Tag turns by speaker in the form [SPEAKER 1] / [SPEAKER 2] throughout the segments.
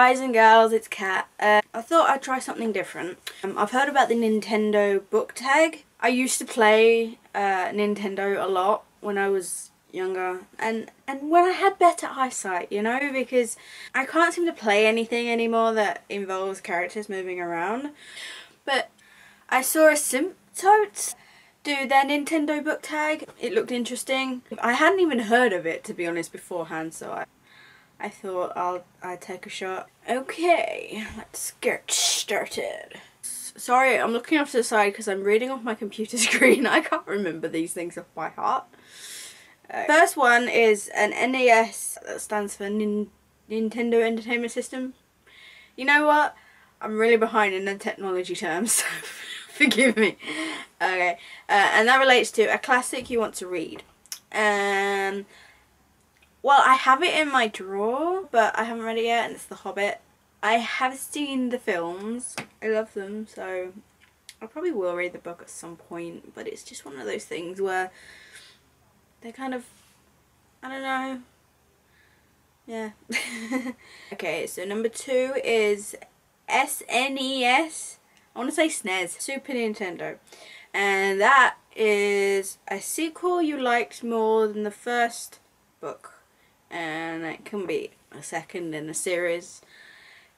[SPEAKER 1] guys and girls, it's Kat. I thought I'd try something different. I've heard about the Nintendo book tag. I used to play Nintendo a lot when I was younger and when I had better eyesight, you know, because I can't seem to play anything anymore that involves characters moving around. But I saw a Symptote do their Nintendo book tag. It looked interesting. I hadn't even heard of it, to be honest, beforehand, so I thought I'd take a shot. Okay, let's get started. Sorry, I'm looking off to the side because I'm reading off my computer screen. I can't remember these things off by heart. First one is an NES, that stands for Nintendo Entertainment System. You know what? I'm really behind in the technology terms, so forgive me. Okay, and that relates to a classic you want to read. Well, I have it in my drawer, but I haven't read it yet, and it's The Hobbit. I have seen the films. I love them, so I probably will read the book at some point, but it's just one of those things where they're kind of, I don't know. Yeah. Okay, so number 2 is SNES. I want to say SNES, Super Nintendo. And that is a sequel you liked more than the first book. And it can be a second in a series.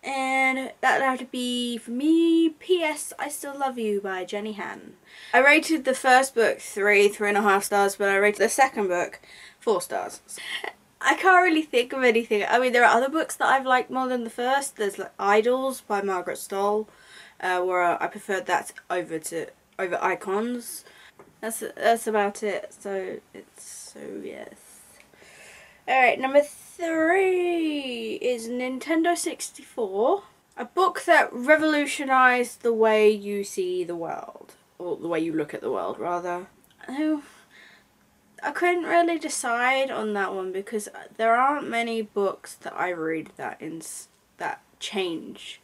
[SPEAKER 1] And that would have to be, for me, P.S. I Still Love You by Jenny Han. I rated the first book 3.5 stars, but I rated the second book 4 stars. I can't really think of anything. I mean, there are other books that I've liked more than the first. There's like Idols by Margaret Stoll, where I preferred that over Icons. That's about it. So yes. Alright, number 3 is Nintendo 64. A book that revolutionised the way you see the world. Or the way you look at the world, rather. I couldn't really decide on that one because there aren't many books that I read that change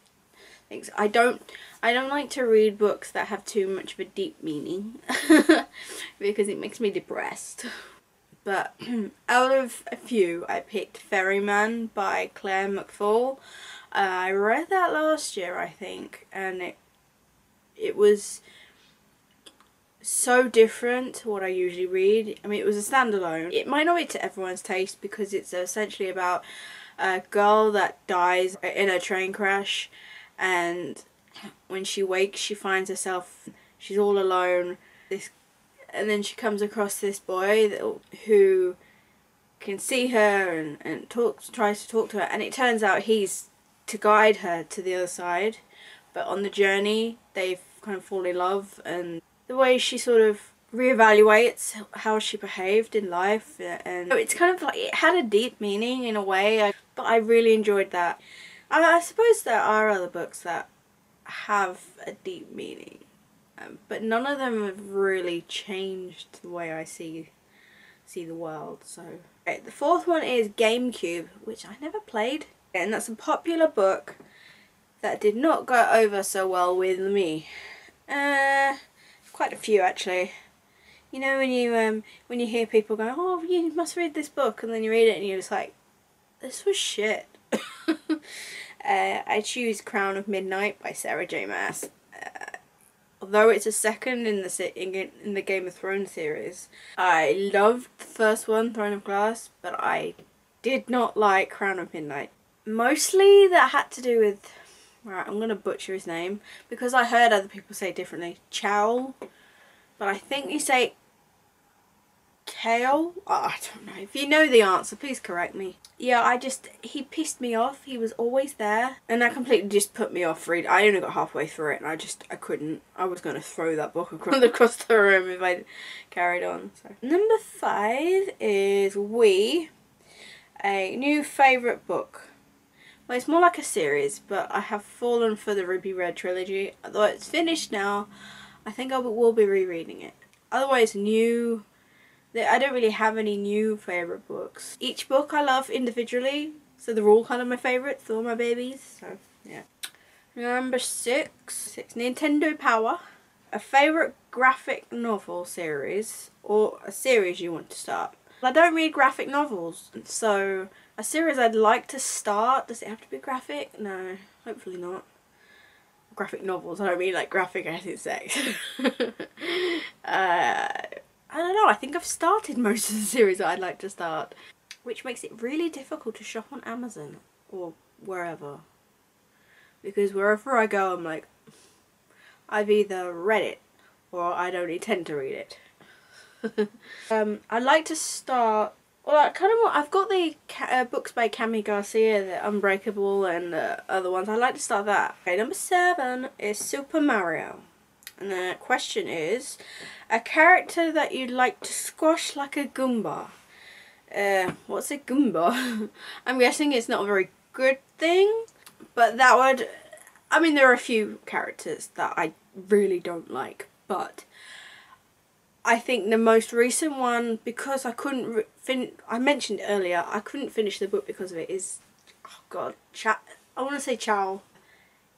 [SPEAKER 1] things. I don't like to read books that have too much of a deep meaning because it makes me depressed. But out of a few, I picked Ferryman by Claire McFall. I read that last year, I think, and it was so different to what I usually read. I mean, it was a standalone. It might not be to everyone's taste because it's essentially about a girl that dies in a train crash, and when she wakes, she finds herself, she's all alone. And then she comes across this boy who can see her and tries to talk to her, and it turns out he's to guide her to the other side. But on the journey, they kind of fall in love, and the way she sort of reevaluates how she behaved in life, and it's kind of like, it had a deep meaning in a way, but I really enjoyed that. I suppose there are other books that have a deep meaning. But none of them have really changed the way I see the world. So, okay, the 4th one is GameCube, which I never played, and that's a popular book that did not go over so well with me. Quite a few actually. You know, when you hear people go, "Oh, you must read this book," and then you read it and you're just like, "This was shit." I choose Crown of Midnight by Sarah J. Maas. Although it's a second in the Game of Thrones series, I loved the first one, Throne of Glass, but I did not like Crown of Midnight. Mostly that had to do with, right, I'm going to butcher his name, because I heard other people say it differently, Chowl, but I think you say Kale? Oh, I don't know. If you know the answer, please correct me. Yeah, he pissed me off. He was always there, and that completely just put me off reading. I only got halfway through it, and I couldn't. I was going to throw that book across the room if I carried on. So. Number 5 is a new favourite book. Well, it's more like a series, but I have fallen for the Ruby Red trilogy. Although it's finished now, I think I will be rereading it. Otherwise, new. I don't really have any new favourite books. Each book I love individually, so they're all kind of my favourites, they're all my babies, so yeah. Number 6, Nintendo Power. A favourite graphic novel series, or a series you want to start. I don't read graphic novels, so A series I'd like to start. Does it have to be graphic? No, hopefully not. Graphic novels, I don't mean like graphic as in sex. I don't know, I think I've started most of the series that I'd like to start. Which makes it really difficult to shop on Amazon or wherever. Because wherever I go, I'm like, I've either read it or I don't intend to read it. I'd like to start, well, I've got the books by Cami Garcia, the Unbreakable and other ones. I'd like to start that. Okay, number 7 is Super Mario. And the question is, a character that you'd like to squash like a Goomba. What's a Goomba? I'm guessing it's not a very good thing, but that would, I mean, there are a few characters that I really don't like, but I think the most recent one, because I couldn't I mentioned earlier, I couldn't finish the book because of it, is, oh god, I want to say Chow.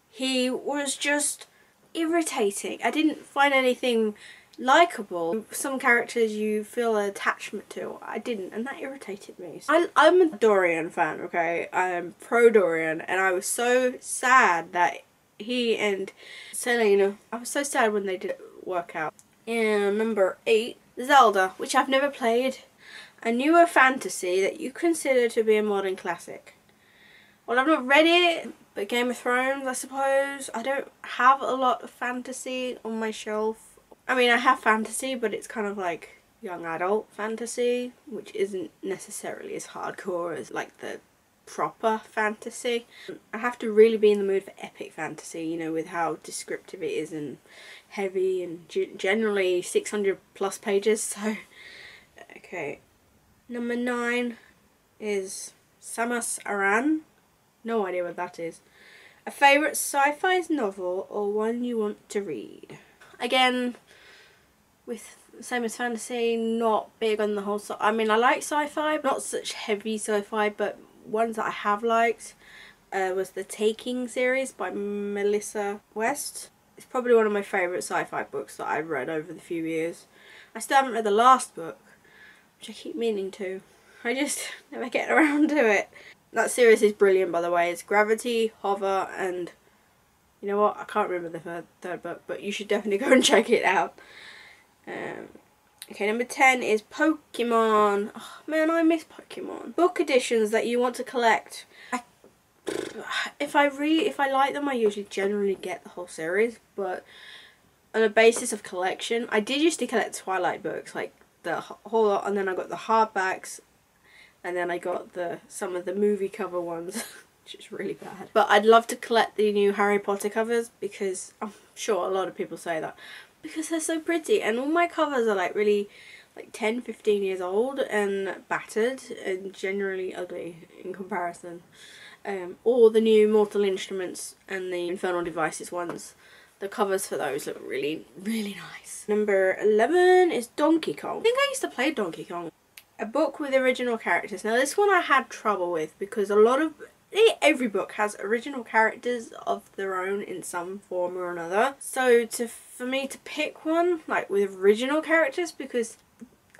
[SPEAKER 1] He was just irritating. I didn't find anything likeable. Some characters you feel an attachment to, I didn't, and that irritated me. I'm a Dorian fan, okay? I'm pro Dorian, and I was so sad that he and Selena, I was so sad when they didn't work out. And number 8, Zelda, which I've never played. A newer fantasy that you consider to be a modern classic. Well, I've not read it, but Game of Thrones, I suppose. I don't have a lot of fantasy on my shelf. I mean, I have fantasy, but it's kind of like young adult fantasy, which isn't necessarily as hardcore as like the proper fantasy. I have to really be in the mood for epic fantasy, you know, with how descriptive it is and heavy and generally 600 plus pages, so okay. Number 9 is Samus Aran. No idea what that is. A favourite sci-fi novel or one you want to read. Again, with same as fantasy, not big on the whole I mean, I like sci-fi, not such heavy sci-fi, but ones that I have liked was the Taking series by Melissa West. It's probably one of my favourite sci-fi books that I've read over the few years. I still haven't read the last book, which I keep meaning to. I just never get around to it. That series is brilliant, by the way. It's Gravity, Hover, and you know what? I can't remember the third book, but you should definitely go and check it out. Okay, number 10 is Pokemon. Oh, man, I miss Pokemon. Book editions that you want to collect. If I like them, I usually generally get the whole series, but on a basis of collection, I did used to collect Twilight books, like the whole lot, and then I got the hardbacks, and then I got some of the movie cover ones, which is really bad. But I'd love to collect the new Harry Potter covers, because I'm sure a lot of people say that, because they're so pretty, and all my covers are like really like 10-15 years old and battered and generally ugly in comparison. Or the new Mortal Instruments and the Infernal Devices ones. The covers for those look really, really nice. Number 11 is Donkey Kong. I think I used to play Donkey Kong. A book with original characters. Now this one I had trouble with because every book has original characters of their own in some form or another. So for me to pick one like with original characters, because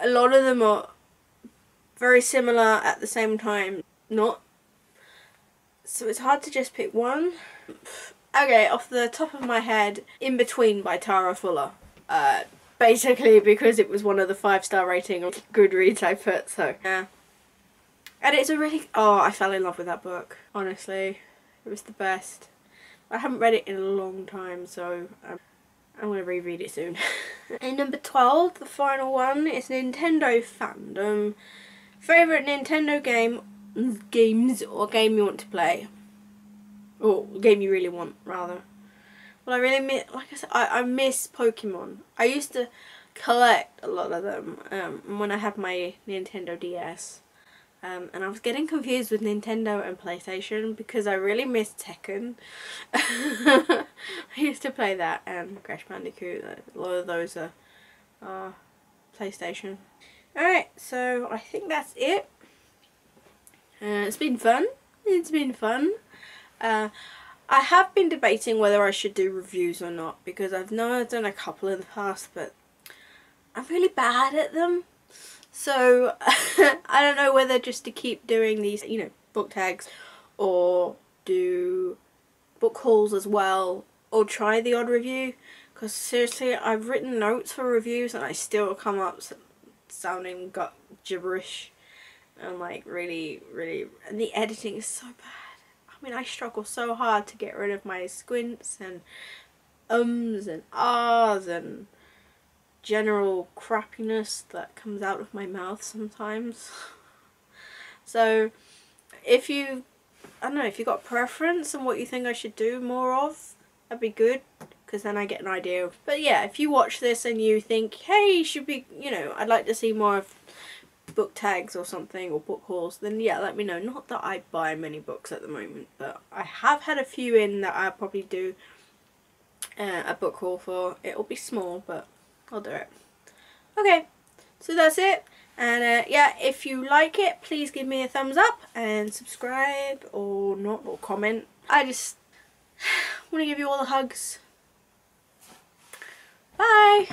[SPEAKER 1] a lot of them are very similar at the same time not. So it's hard to just pick one. Okay, off the top of my head, In Between by Tara Fuller. Basically because it was one of the 5-star rating on Goodreads I put, so yeah. And it's a really, oh, I fell in love with that book, honestly. It was the best. I haven't read it in a long time, so I'm going to reread it soon. And number 12, the final one, is Nintendo fandom. Favourite Nintendo games or game you want to play? Or game you really want, rather. Well, I really miss, like I said, I miss Pokemon. I used to collect a lot of them when I had my Nintendo DS. And I was getting confused with Nintendo and PlayStation because I really miss Tekken. I used to play that and Crash Bandicoot. A lot of those are PlayStation. Alright, so I think that's it. It's been fun. It's been fun. I have been debating whether I should do reviews or not, because I've done a couple in the past, but I'm really bad at them. So I don't know whether just to keep doing these, you know, book tags or do book hauls as well, or try the odd review, because seriously I've written notes for reviews and I still come up sounding gibberish and like really and the editing is so bad. I mean, I struggle so hard to get rid of my squints and ums and ahs and general crappiness that comes out of my mouth sometimes. So if you, I don't know, if you've got a preference on what you think I should do more of, that'd be good, because then I get an idea. But yeah, if you watch this and you think, hey, you should be, you know, I'd like to see more of book tags or something, or book hauls, then yeah, let me know. Not that I buy many books at the moment, but I have had a few in that I'll probably do a book haul for. It'll be small, but I'll do it. Okay, so that's it. And yeah, if you like it, please give me a thumbs up and subscribe or not, or comment. I just want to give you all the hugs. Bye!